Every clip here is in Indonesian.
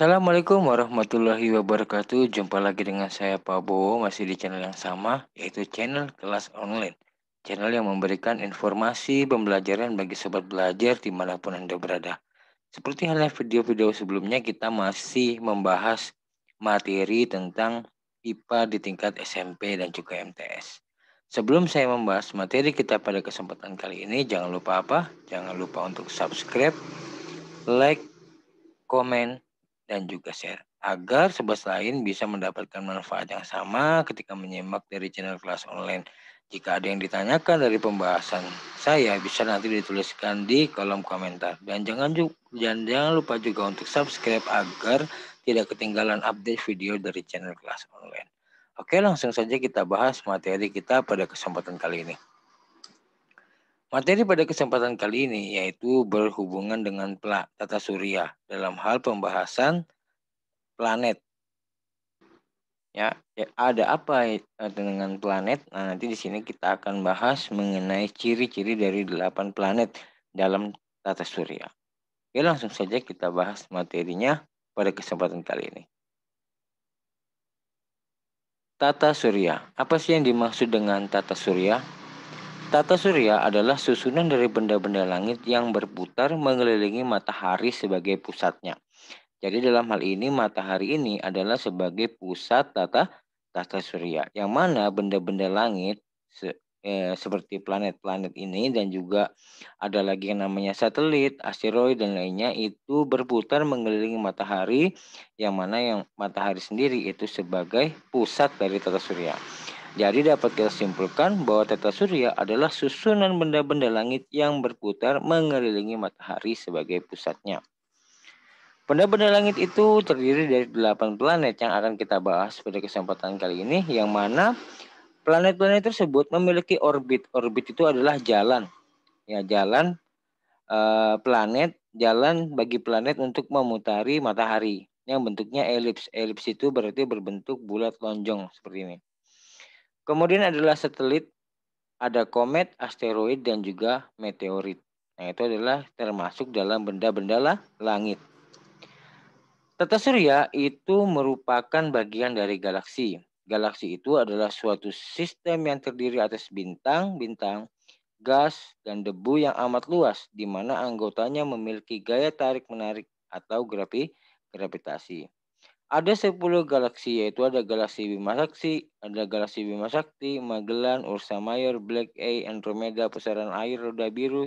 Assalamualaikum warahmatullahi wabarakatuh. Jumpa lagi dengan saya Pak Bowo, masih di channel yang sama, yaitu channel kelas online. Channel yang memberikan informasi pembelajaran bagi sobat belajar dimanapun Anda berada. Seperti halnya video-video sebelumnya, kita masih membahas materi tentang IPA di tingkat SMP dan juga MTS. Sebelum saya membahas materi kita pada kesempatan kali ini, jangan lupa apa? Jangan lupa untuk subscribe, like, komen, dan juga share agar sobat lain bisa mendapatkan manfaat yang sama ketika menyimak dari channel kelas online. Jika ada yang ditanyakan dari pembahasan saya, bisa nanti dituliskan di kolom komentar. Dan jangan lupa juga untuk subscribe agar tidak ketinggalan update video dari channel kelas online. Oke, langsung saja kita bahas materi kita pada kesempatan kali ini. Materi pada kesempatan kali ini yaitu berhubungan dengan tata surya dalam hal pembahasan planet. Ya, ada apa dengan planet? Nah, nanti di sini kita akan bahas mengenai ciri-ciri dari 8 planet dalam tata surya. Oke, langsung saja kita bahas materinya pada kesempatan kali ini. Tata surya. Apa sih yang dimaksud dengan tata surya? Tata surya adalah susunan dari benda-benda langit yang berputar mengelilingi matahari sebagai pusatnya. Jadi dalam hal ini matahari ini adalah sebagai pusat tata surya, yang mana benda-benda langit seperti planet-planet ini dan juga ada lagi yang namanya satelit, asteroid dan lainnya itu berputar mengelilingi matahari, yang mana yang matahari sendiri itu sebagai pusat dari tata surya. Jadi dapat kita simpulkan bahwa tata surya adalah susunan benda-benda langit yang berputar mengelilingi matahari sebagai pusatnya. Benda-benda langit itu terdiri dari 8 planet yang akan kita bahas pada kesempatan kali ini, yang mana planet-planet tersebut memiliki orbit. Orbit itu adalah jalan. Ya, jalan jalan bagi planet untuk memutari matahari yang bentuknya elips. Elips itu berarti berbentuk bulat lonjong seperti ini. Kemudian adalah satelit, ada komet, asteroid, dan juga meteorit. Nah, itu adalah termasuk dalam benda-benda langit. Tata surya itu merupakan bagian dari galaksi. Galaksi itu adalah suatu sistem yang terdiri atas bintang-bintang, gas, dan debu yang amat luas, di mana anggotanya memiliki gaya tarik-menarik atau gravitasi. Ada 10 galaksi, yaitu ada galaksi Bima Sakti, Magellan, Ursa Major, Black A, Andromeda, pusaran air, roda biru,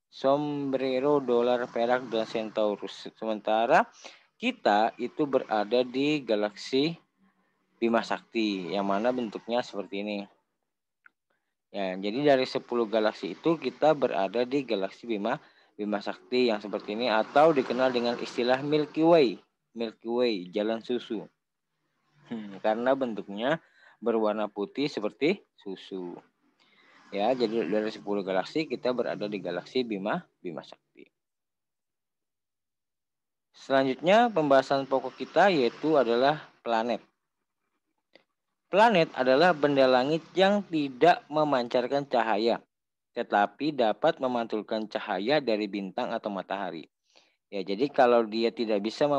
Sombrero, dolar, perak, dan Centaurus. Sementara kita itu berada di galaksi Bima Sakti, yang mana bentuknya seperti ini. Ya, jadi dari 10 galaksi itu kita berada di galaksi Bima Sakti yang seperti ini, atau dikenal dengan istilah Milky Way. Milky Way, jalan susu. Karena bentuknya berwarna putih seperti susu. Ya, jadi dari 10 galaksi kita berada di galaksi Bima Sakti. Selanjutnya pembahasan pokok kita yaitu adalah planet. Planet adalah benda langit yang tidak memancarkan cahaya, tetapi dapat memantulkan cahaya dari bintang atau matahari. Ya, jadi kalau dia tidak bisa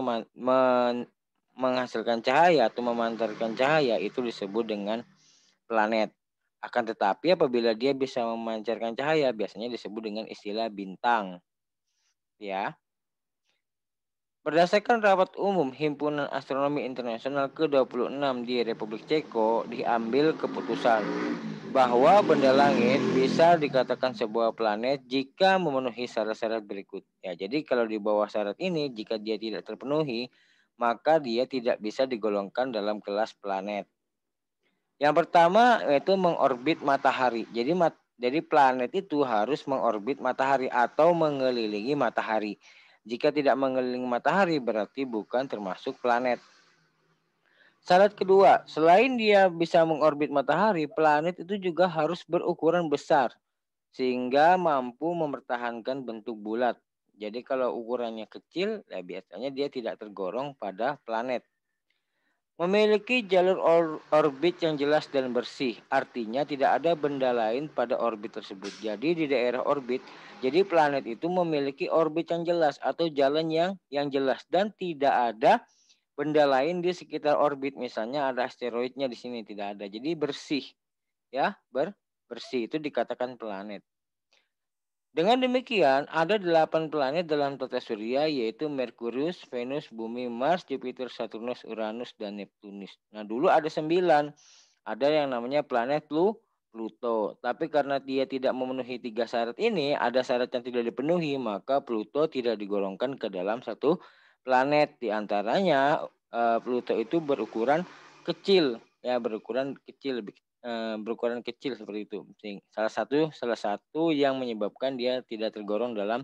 menghasilkan cahaya atau memancarkan cahaya, itu disebut dengan planet. Akan tetapi apabila dia bisa memancarkan cahaya, biasanya disebut dengan istilah bintang. Ya. Berdasarkan rapat umum Himpunan Astronomi Internasional ke-26 di Republik Ceko, diambil keputusan bahwa benda langit bisa dikatakan sebuah planet jika memenuhi syarat-syarat berikut. Ya, jadi kalau di bawah syarat ini, jika dia tidak terpenuhi, maka dia tidak bisa digolongkan dalam kelas planet. Yang pertama yaitu mengorbit matahari. Jadi planet itu harus mengorbit matahari atau mengelilingi matahari. Jika tidak mengelilingi matahari berarti bukan termasuk planet. Syarat kedua, selain dia bisa mengorbit matahari, planet itu juga harus berukuran besar sehingga mampu mempertahankan bentuk bulat. Jadi kalau ukurannya kecil, ya biasanya dia tidak tergolong pada planet. Memiliki jalur orbit yang jelas dan bersih, artinya tidak ada benda lain pada orbit tersebut. Jadi di daerah orbit Jadi planet itu memiliki orbit yang jelas atau jalan yang jelas dan tidak ada benda lain di sekitar orbit. Misalnya ada asteroidnya di sini, tidak ada. Jadi bersih, ya, bersih itu dikatakan planet. Dengan demikian, ada 8 planet dalam tata surya, yaitu Merkurius, Venus, Bumi, Mars, Jupiter, Saturnus, Uranus, dan Neptunus. Nah, dulu ada 9. Ada yang namanya planet Pluto. Tapi karena dia tidak memenuhi 3 syarat ini, ada syarat yang tidak dipenuhi, maka Pluto tidak digolongkan ke dalam satu planet. Di antaranya Pluto itu berukuran kecil, ya, berukuran kecil, seperti itu. Salah satu yang menyebabkan dia tidak tergolong dalam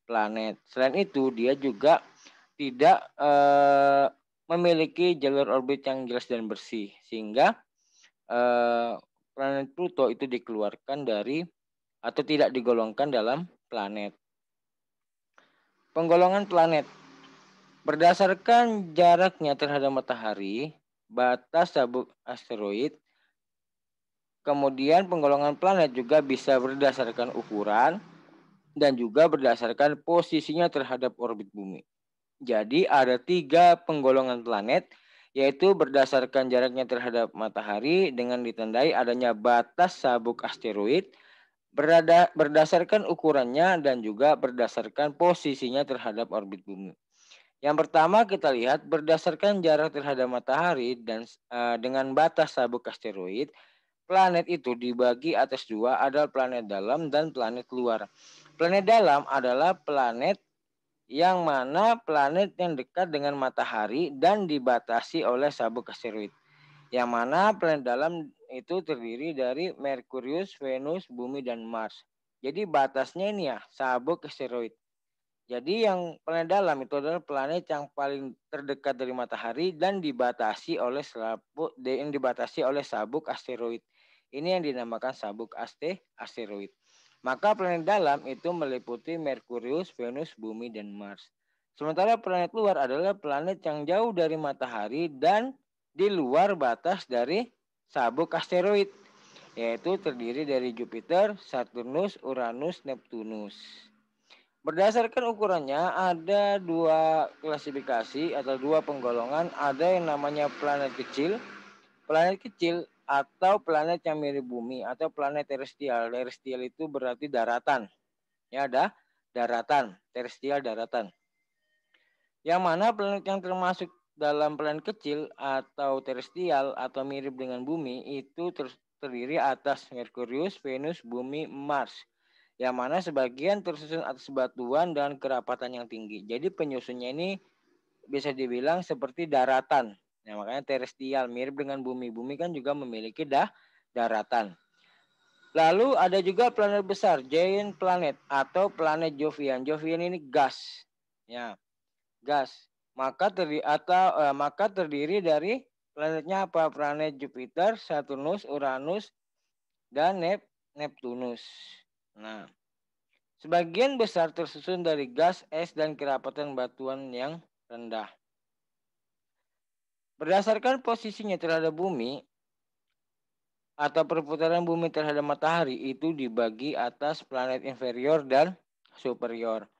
planet. Selain itu, dia juga tidak memiliki jalur orbit yang jelas dan bersih, sehingga planet Pluto itu dikeluarkan dari atau tidak digolongkan dalam planet. Penggolongan planet berdasarkan jaraknya terhadap matahari, batas sabuk asteroid. Kemudian penggolongan planet juga bisa berdasarkan ukuran dan juga berdasarkan posisinya terhadap orbit bumi. Jadi ada 3 penggolongan planet, yaitu berdasarkan jaraknya terhadap matahari dengan ditandai adanya batas sabuk asteroid, berdasarkan ukurannya dan juga berdasarkan posisinya terhadap orbit bumi. Yang pertama kita lihat berdasarkan jarak terhadap matahari dan dengan batas sabuk asteroid. Planet itu dibagi atas 2, ada planet dalam dan planet luar. Planet dalam adalah planet yang mana planet yang dekat dengan matahari dan dibatasi oleh sabuk asteroid. Yang mana planet dalam itu terdiri dari Merkurius, Venus, Bumi, dan Mars. Jadi batasnya ini ya, sabuk asteroid. Jadi yang planet dalam itu adalah planet yang paling terdekat dari matahari dan dibatasi oleh sabuk asteroid. Ini yang dinamakan sabuk asteroid. Maka planet dalam itu meliputi Merkurius, Venus, Bumi, dan Mars. Sementara planet luar adalah planet yang jauh dari matahari dan di luar batas dari sabuk asteroid, yaitu terdiri dari Jupiter, Saturnus, Uranus, Neptunus. Berdasarkan ukurannya ada 2 klasifikasi atau 2 penggolongan. Ada yang namanya planet kecil atau planet yang mirip bumi atau planet terestrial. Terestrial itu berarti daratan. Ya, ada daratan, terestrial daratan. Yang mana planet yang termasuk dalam planet kecil atau terestrial atau mirip dengan bumi itu terdiri atas Merkurius, Venus, Bumi, Mars. Yang mana sebagian tersusun atas batuan dan kerapatan yang tinggi. Jadi penyusunnya ini bisa dibilang seperti daratan. Nah, makanya terestrial mirip dengan bumi. Bumi kan juga memiliki daratan. Lalu ada juga planet besar, giant planet atau planet Jovian. Jovian ini gas. Ya, gas. Maka terdiri dari planetnya apa? Planet Jupiter, Saturnus, Uranus, dan Neptunus. Nah, sebagian besar tersusun dari gas, es, dan kerapatan batuan yang rendah. Berdasarkan posisinya terhadap bumi atau perputaran bumi terhadap matahari itu dibagi atas planet inferior dan superior.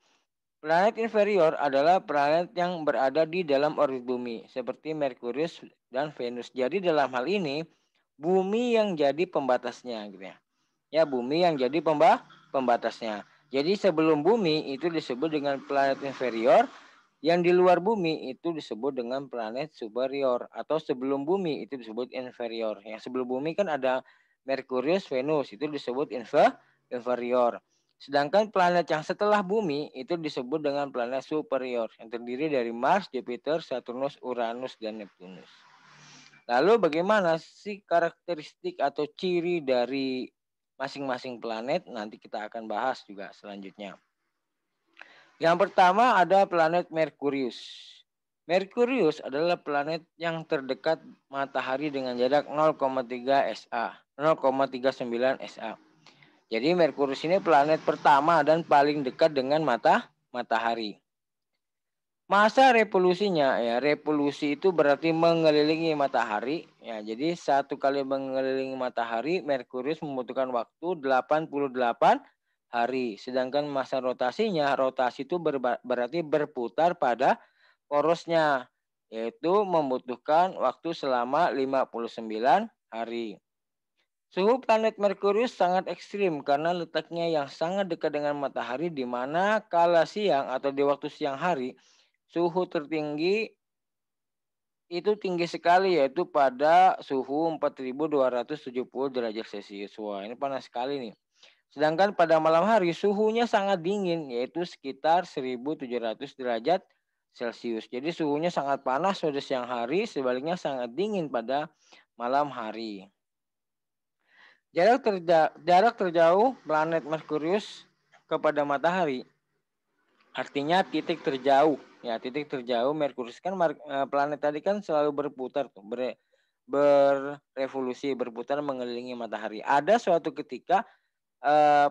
Planet inferior adalah planet yang berada di dalam orbit bumi seperti Merkurius dan Venus. Jadi dalam hal ini bumi yang jadi pembatasnya gitu ya. Ya, bumi yang jadi pembatasnya. Jadi sebelum bumi itu disebut dengan planet inferior, yang di luar bumi itu disebut dengan planet superior, atau sebelum bumi itu disebut inferior. Yang sebelum bumi kan ada Merkurius, Venus, itu disebut inferior. Sedangkan planet yang setelah bumi itu disebut dengan planet superior, yang terdiri dari Mars, Jupiter, Saturnus, Uranus, dan Neptunus. Lalu bagaimana sih karakteristik atau ciri dari masing-masing planet? Nanti kita akan bahas juga selanjutnya. Yang pertama ada planet Merkurius. Merkurius adalah planet yang terdekat matahari dengan jarak 0,3 SA, 0,39 SA. Jadi Merkurius ini planet pertama dan paling dekat dengan matahari. Masa revolusinya, ya, revolusi itu berarti mengelilingi matahari, ya. Jadi satu kali mengelilingi matahari, Merkurius membutuhkan waktu 88 hari. Sedangkan masa rotasinya, rotasi itu berarti berputar pada porosnya, yaitu membutuhkan waktu selama 59 hari. Suhu planet Merkurius sangat ekstrim karena letaknya yang sangat dekat dengan matahari, di mana kala siang atau di waktu siang hari suhu tertinggi itu tinggi sekali, yaitu pada suhu 4270 derajat Celcius. Wah, ini panas sekali nih. Sedangkan pada malam hari suhunya sangat dingin, yaitu sekitar 1700 derajat Celcius. Jadi suhunya sangat panas pada siang hari, sebaliknya sangat dingin pada malam hari. Jarak terjauh planet Merkurius kepada matahari artinya titik terjauh. Ya, titik terjauh Merkurius kan planet tadi kan selalu berputar tuh, berevolusi, berputar mengelilingi matahari. Ada suatu ketika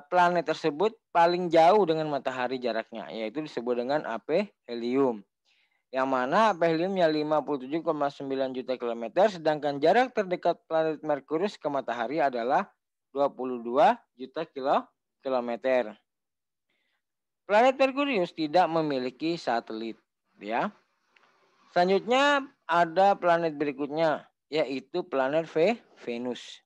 planet tersebut paling jauh dengan matahari jaraknya, yaitu disebut dengan aphelium. Yang mana apheliumnya 57,9 juta kilometer, sedangkan jarak terdekat planet Merkurius ke matahari adalah 22 juta kilometer. Planet Merkurius tidak memiliki satelit, ya. Selanjutnya ada planet berikutnya, yaitu planet Venus.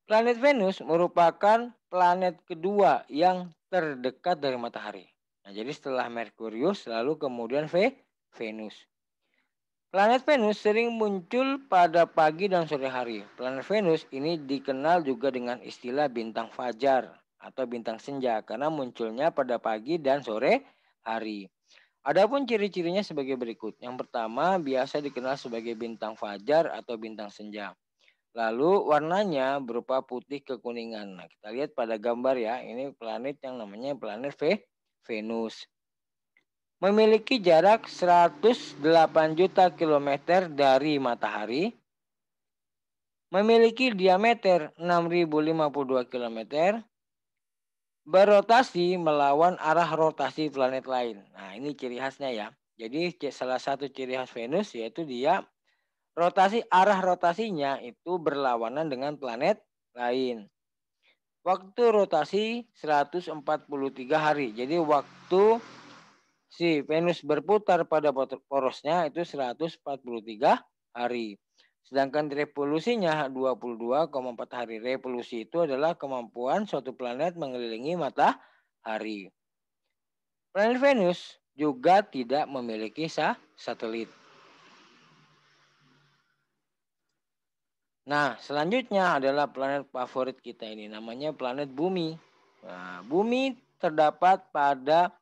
Planet Venus merupakan planet kedua yang terdekat dari matahari. Nah, jadi setelah Merkurius lalu kemudian Venus. Planet Venus sering muncul pada pagi dan sore hari. Planet Venus ini dikenal juga dengan istilah bintang fajar atau bintang senja karena munculnya pada pagi dan sore hari. Adapun ciri-cirinya sebagai berikut. Yang pertama biasa dikenal sebagai bintang fajar atau bintang senja. Lalu warnanya berupa putih kekuningan. Nah, kita lihat pada gambar ya. Ini planet yang namanya planet Venus. Memiliki jarak 108 juta kilometer dari matahari. Memiliki diameter 6052 kilometer. Berotasi melawan arah rotasi planet lain. Nah, ini ciri khasnya ya. Jadi salah satu ciri khas Venus yaitu dia arah rotasinya itu berlawanan dengan planet lain. Waktu rotasi 143 hari. Jadi waktu si Venus berputar pada porosnya itu 143 hari. Sedangkan revolusinya 22,4 hari. Revolusi itu adalah kemampuan suatu planet mengelilingi matahari. Planet Venus juga tidak memiliki satelit. Nah, selanjutnya adalah planet favorit kita ini, namanya planet Bumi. Nah, Bumi terdapat pada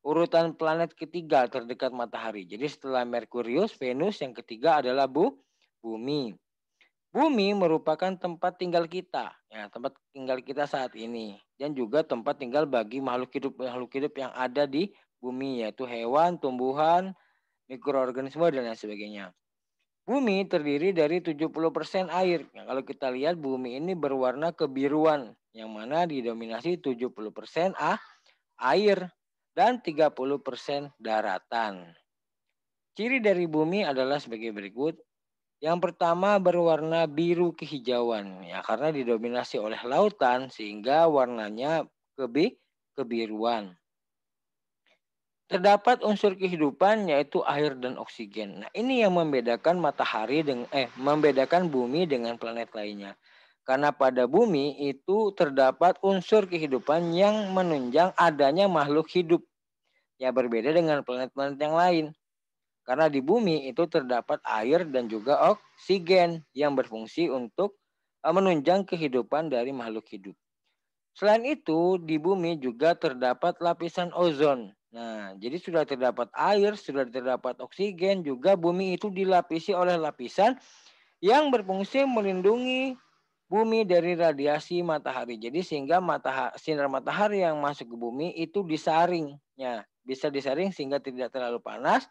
urutan planet ketiga terdekat matahari. Jadi setelah Merkurius, Venus, yang ketiga adalah Bumi. Bumi merupakan tempat tinggal kita, ya, tempat tinggal kita saat ini, dan juga tempat tinggal bagi makhluk hidup yang ada di bumi, yaitu hewan, tumbuhan, mikroorganisme dan lain sebagainya. Bumi terdiri dari 70% air. Nah, kalau kita lihat bumi ini berwarna kebiruan, yang mana didominasi 70% air dan 30% daratan. Ciri dari bumi adalah sebagai berikut. Yang pertama berwarna biru kehijauan, ya karena didominasi oleh lautan sehingga warnanya kebiruan. Terdapat unsur kehidupan yaitu air dan oksigen. Nah, ini yang membedakan membedakan bumi dengan planet lainnya. Karena pada bumi itu terdapat unsur kehidupan yang menunjang adanya makhluk hidup. Ya berbeda dengan planet-planet yang lain. Karena di bumi itu terdapat air dan juga oksigen yang berfungsi untuk menunjang kehidupan dari makhluk hidup. Selain itu, di bumi juga terdapat lapisan ozon. Nah, jadi sudah terdapat air, sudah terdapat oksigen, juga bumi itu dilapisi oleh lapisan yang berfungsi melindungi bumi dari radiasi matahari. Jadi sehingga sinar matahari yang masuk ke bumi itu disaring. Ya, bisa disaring sehingga tidak terlalu panas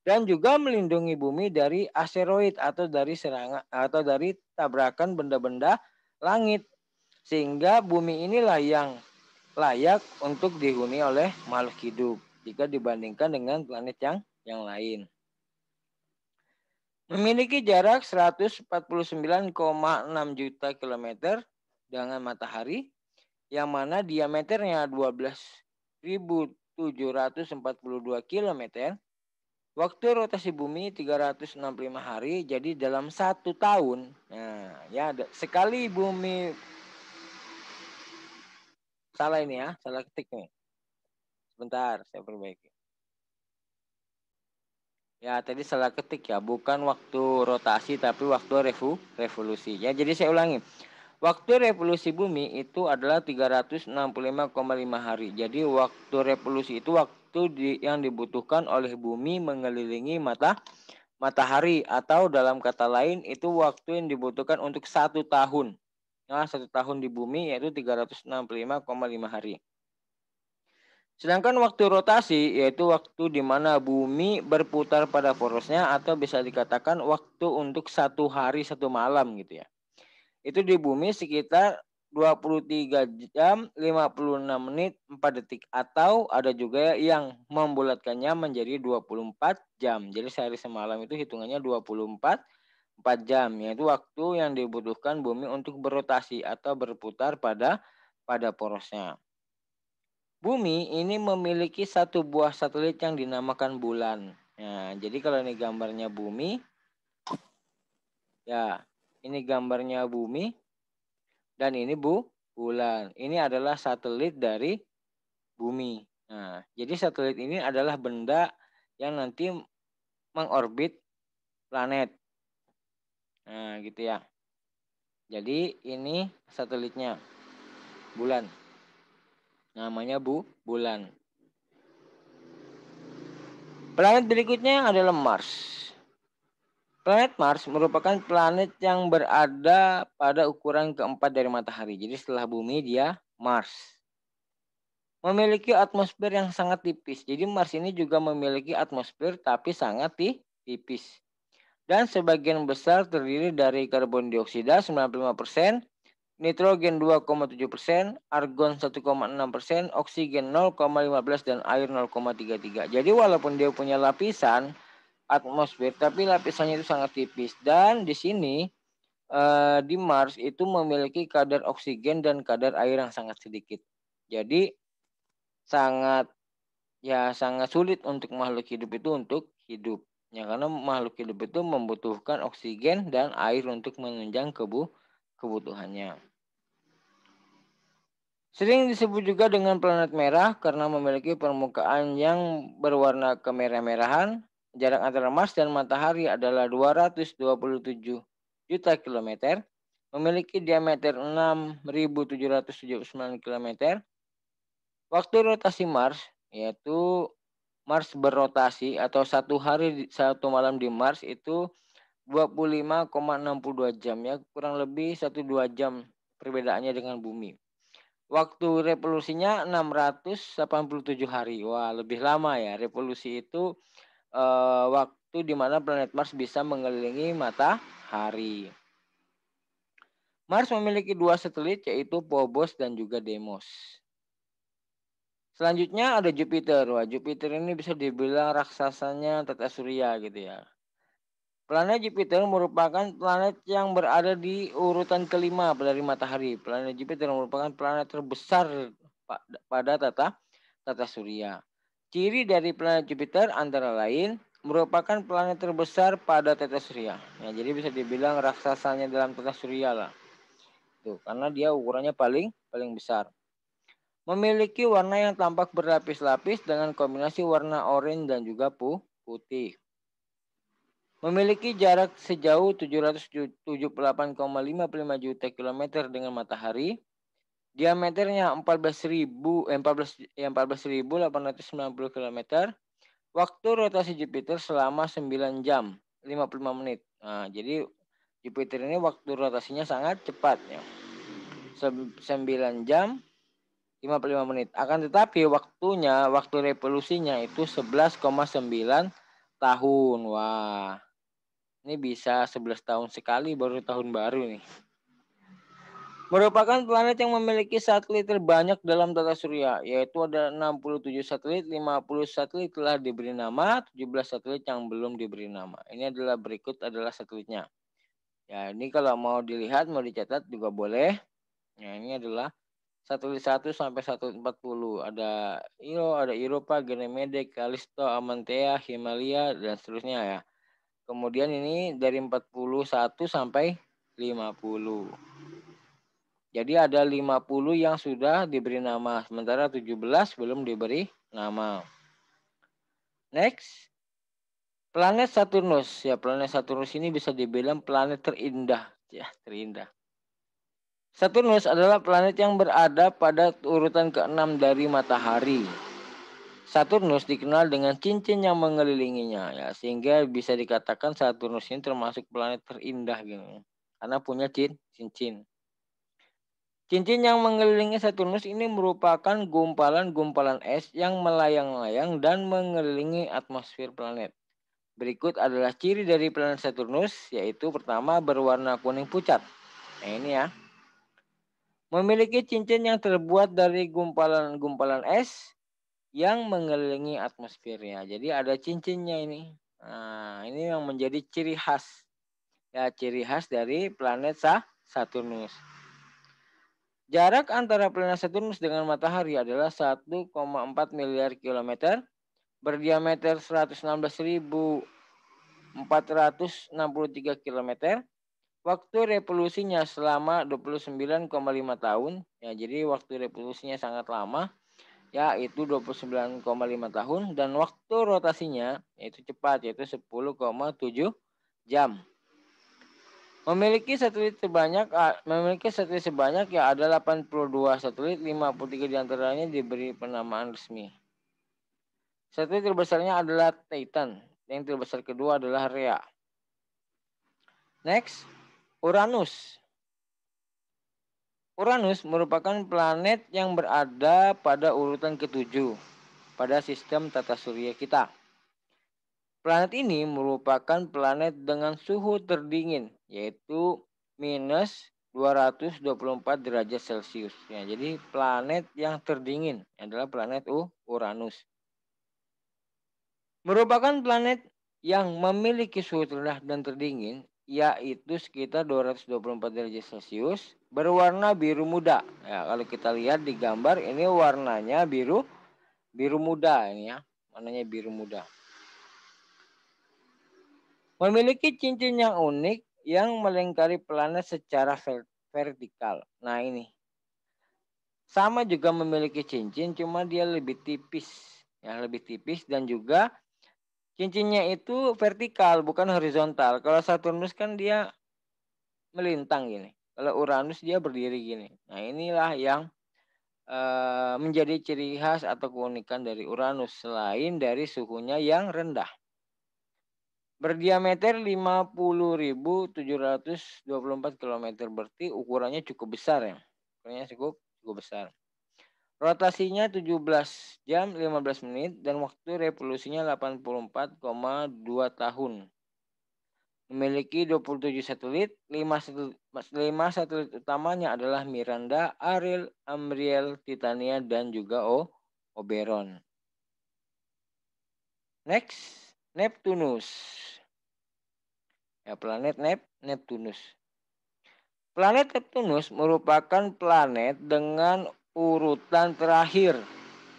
dan juga melindungi bumi dari asteroid atau dari serangan atau dari tabrakan benda-benda langit. Sehingga bumi inilah yang layak untuk dihuni oleh makhluk hidup jika dibandingkan dengan planet yang lain. Memiliki jarak 149,6 juta kilometer dengan matahari. yang mana diameternya 12.742 km. Waktu rotasi bumi 365 hari, jadi dalam 1 tahun. Nah, ya sekali bumi, salah ini ya, salah ketik nih. Sebentar, saya perbaiki. Ya, tadi salah ketik ya, bukan waktu rotasi tapi waktu revolusi. Ya, jadi saya ulangi. Waktu revolusi bumi itu adalah 365,5 hari. Jadi waktu revolusi itu waktu yang dibutuhkan oleh bumi mengelilingi matahari, atau dalam kata lain itu waktu yang dibutuhkan untuk 1 tahun. Nah, 1 tahun di bumi yaitu 365,5 hari. Sedangkan waktu rotasi yaitu waktu di mana bumi berputar pada porosnya, atau bisa dikatakan waktu untuk 1 hari 1 malam gitu ya. Itu di bumi sekitar 23 jam 56 menit 4 detik, atau ada juga yang membulatkannya menjadi 24 jam. Jadi sehari semalam itu hitungannya 24 jam, yaitu waktu yang dibutuhkan bumi untuk berotasi atau berputar pada porosnya. Bumi ini memiliki satu buah satelit yang dinamakan bulan. Nah, jadi kalau ini gambarnya bumi, ya ini gambarnya bumi, dan ini bulan. Ini adalah satelit dari bumi. Nah, jadi satelit ini adalah benda yang nanti mengorbit planet. Nah, gitu ya. Jadi ini satelitnya, bulan. Namanya bulan. Planet berikutnya adalah Mars. Planet Mars merupakan planet yang berada pada ukuran keempat dari matahari. Jadi setelah bumi dia Mars. Memiliki atmosfer yang sangat tipis. Jadi Mars ini juga memiliki atmosfer tapi sangat tipis. Dan sebagian besar terdiri dari karbon dioksida 95%, nitrogen 2,7%, argon 1,6%, oksigen 0,15%, dan air 0,33%. Jadi walaupun dia punya lapisan atmosfer, tapi lapisannya itu sangat tipis. Dan di sini di Mars itu memiliki kadar oksigen dan kadar air yang sangat sedikit. Jadi sangat sangat sulit untuk makhluk hidup itu untuk hidup. Ya, karena makhluk hidup itu membutuhkan oksigen dan air untuk menunjang kebutuhannya. Sering disebut juga dengan planet merah karena memiliki permukaan yang berwarna kemerah-merahan. Jarak antara Mars dan matahari adalah 227 juta kilometer. Memiliki diameter 6.779 kilometer. Waktu rotasi Mars, yaitu Mars berrotasi atau 1 hari 1 malam di Mars itu 25,62 jam, ya, kurang lebih 1-2 jam perbedaannya dengan bumi. Waktu revolusinya 687 hari. Wah, lebih lama ya. Revolusi itu waktu di mana planet Mars bisa mengelilingi matahari. Mars memiliki 2 satelit yaitu Phobos dan juga Deimos. Selanjutnya ada Jupiter. Wah, Jupiter ini bisa dibilang raksasanya tata surya gitu ya. Planet Jupiter merupakan planet yang berada di urutan kelima dari matahari. Planet Jupiter merupakan planet terbesar pada tata surya. Ciri dari planet Jupiter antara lain merupakan planet terbesar pada tata surya. Ya, jadi bisa dibilang raksasanya dalam tata surya lah. Tuh, karena dia ukurannya paling besar. Memiliki warna yang tampak berlapis-lapis dengan kombinasi warna oranye dan juga putih. Memiliki jarak sejauh 778,55 juta kilometer dengan matahari. Diameternya 14.890 kilometer. Waktu rotasi Jupiter selama 9 jam 55 menit. Nah, jadi Jupiter ini waktu rotasinya sangat cepat ya. 9 jam 55 menit. Akan tetapi waktu revolusinya itu 11,9 tahun. Wah. Ini bisa 11 tahun sekali baru tahun baru nih. Merupakan planet yang memiliki satelit terbanyak dalam tata surya, yaitu ada 67 satelit, 50 satelit telah diberi nama, 17 satelit yang belum diberi nama. Ini berikut adalah satelitnya. Ya, ini kalau mau dilihat, mau dicatat juga boleh. Ya, ini adalah satelit 1 sampai satelit 40. Ada Io, ada Europa, Ganymede, Callisto, Amantea, Himalaya, dan seterusnya ya. Kemudian ini dari 41 sampai 50. Jadi ada 50 yang sudah diberi nama, sementara 17 belum diberi nama. Next, planet Saturnus. Ya, planet Saturnus ini bisa dibilang planet terindah. Ya, terindah. Saturnus adalah planet yang berada pada urutan ke-6 dari matahari. Saturnus dikenal dengan cincin yang mengelilinginya ya, sehingga bisa dikatakan Saturnus ini termasuk planet terindah gitu. Karena punya cincin. Cincin yang mengelilingi Saturnus ini merupakan gumpalan-gumpalan es yang melayang-layang dan mengelilingi atmosfer planet. Berikut adalah ciri dari planet Saturnus, yaitu pertama berwarna kuning pucat. Nah ini ya. Memiliki cincin yang terbuat dari gumpalan-gumpalan es yang mengelilingi atmosfernya. Jadi ada cincinnya ini. Nah, ini yang menjadi ciri khas. Ya, ciri khas dari planet Saturnus. Jarak antara planet Saturnus dengan matahari adalah 1,4 miliar kilometer, berdiameter 116.463 kilometer. Waktu revolusinya selama 29,5 tahun. Ya, jadi waktu revolusinya sangat lama, yaitu 29,5 tahun, dan waktu rotasinya yaitu cepat, yaitu 10,7 jam. Memiliki satelit sebanyak ya ada 82 satelit, 53 diantaranya diberi penamaan resmi. Satelit terbesarnya adalah Titan, yang terbesar kedua adalah Rhea. Next, Uranus. Uranus merupakan planet yang berada pada urutan ke-7 pada sistem tata surya kita. Planet ini merupakan planet dengan suhu terdingin, yaitu minus 224 derajat Celcius. Ya, jadi planet yang terdingin adalah planet Uranus. Merupakan planet yang memiliki suhu terendah dan terdingin, yaitu sekitar 224 derajat Celcius, berwarna biru muda. Ya, kalau kita lihat di gambar ini warnanya biru muda ini ya, warnanya biru muda. Memiliki cincin yang unik yang melingkari planet secara vertikal. Nah ini. Sama juga memiliki cincin, cuma dia lebih tipis. Ya, lebih tipis dan juga cincinnya itu vertikal, bukan horizontal. Kalau Saturnus kan dia melintang gini. Kalau Uranus dia berdiri gini. Nah inilah yang menjadi ciri khas atau keunikan dari Uranus selain dari suhunya yang rendah. Berdiameter 50.724 km, berarti ukurannya cukup besar ya. Ukurannya cukup besar. Rotasinya 17 jam 15 menit dan waktu revolusinya 84,2 tahun. Memiliki 27 satelit, 5 satelit utamanya adalah Miranda, Ariel, Amriel, Titania, dan juga Oberon. Next, Neptunus. Ya, planet Neptunus. Planet Neptunus merupakan planet dengan urutan terakhir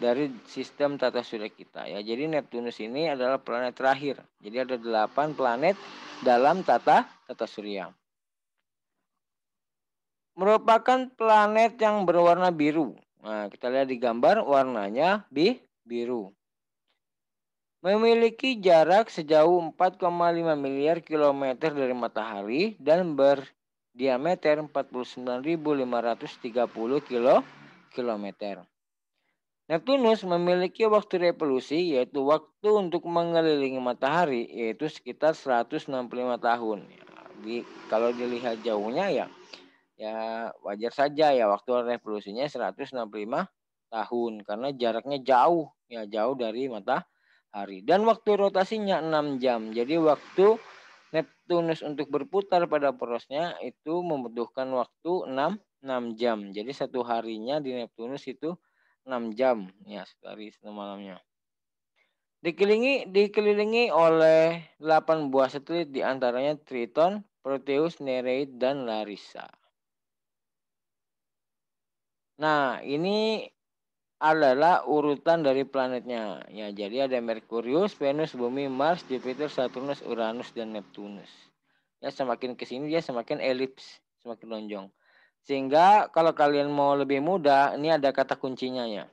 dari sistem tata surya kita ya. Jadi Neptunus ini adalah planet terakhir. Jadi ada 8 planet dalam tata surya. Merupakan planet yang berwarna biru. Nah, kita lihat di gambar warnanya biru. Memiliki jarak sejauh 4,5 miliar kilometer dari matahari dan berdiameter 49.530 kilometer. Neptunus memiliki waktu revolusi, yaitu waktu untuk mengelilingi matahari, yaitu sekitar 165 tahun. Kalau dilihat jauhnya ya wajar saja ya, waktu revolusinya 165 tahun karena jaraknya jauh dari matahari. Dan waktu rotasinya 6 jam. Jadi waktu Neptunus untuk berputar pada porosnya itu membutuhkan waktu 6 jam. Jadi satu harinya di Neptunus itu 6 jam ya, sehari semalamnya. Dikelilingi oleh 8 buah satelit, diantaranya Triton, Proteus, Nereid, dan Larissa. Nah, ini adalah urutan dari planetnya. Ya, jadi ada Merkurius, Venus, Bumi, Mars, Jupiter, Saturnus, Uranus, dan Neptunus. Ya, semakin ke sini dia semakin elips, semakin lonjong. Sehingga kalau kalian mau lebih mudah, ini ada kata kuncinya ya.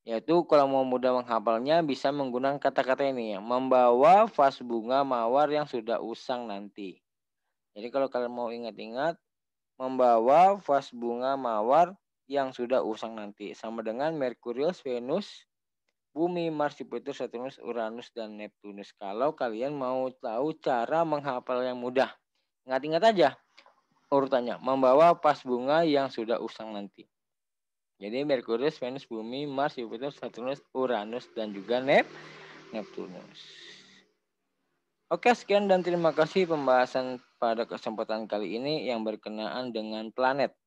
Yaitu kalau mau mudah menghafalnya bisa menggunakan kata-kata ini ya. Membawa vas bunga mawar yang sudah usang nanti. Jadi kalau kalian mau ingat-ingat, membawa vas bunga mawar yang sudah usang nanti. Sama dengan Merkurius, Venus, Bumi, Mars, Jupiter, Saturnus, Uranus, dan Neptunus. Kalau kalian mau tahu cara menghafal yang mudah. Ingat-ingat aja urutannya. Membawa vas bunga yang sudah usang nanti. Jadi Merkurius, Venus, Bumi, Mars, Jupiter, Saturnus, Uranus, dan juga Neptunus. Oke, sekian dan terima kasih pembahasan pada kesempatan kali ini yang berkenaan dengan planet.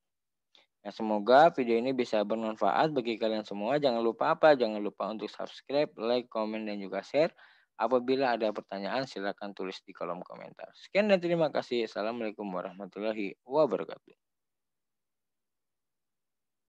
Ya, semoga video ini bisa bermanfaat bagi kalian semua. Jangan lupa apa? Jangan lupa untuk subscribe, like, komen, dan juga share. Apabila ada pertanyaan, silakan tulis di kolom komentar. Sekian dan terima kasih. Assalamualaikum warahmatullahi wabarakatuh.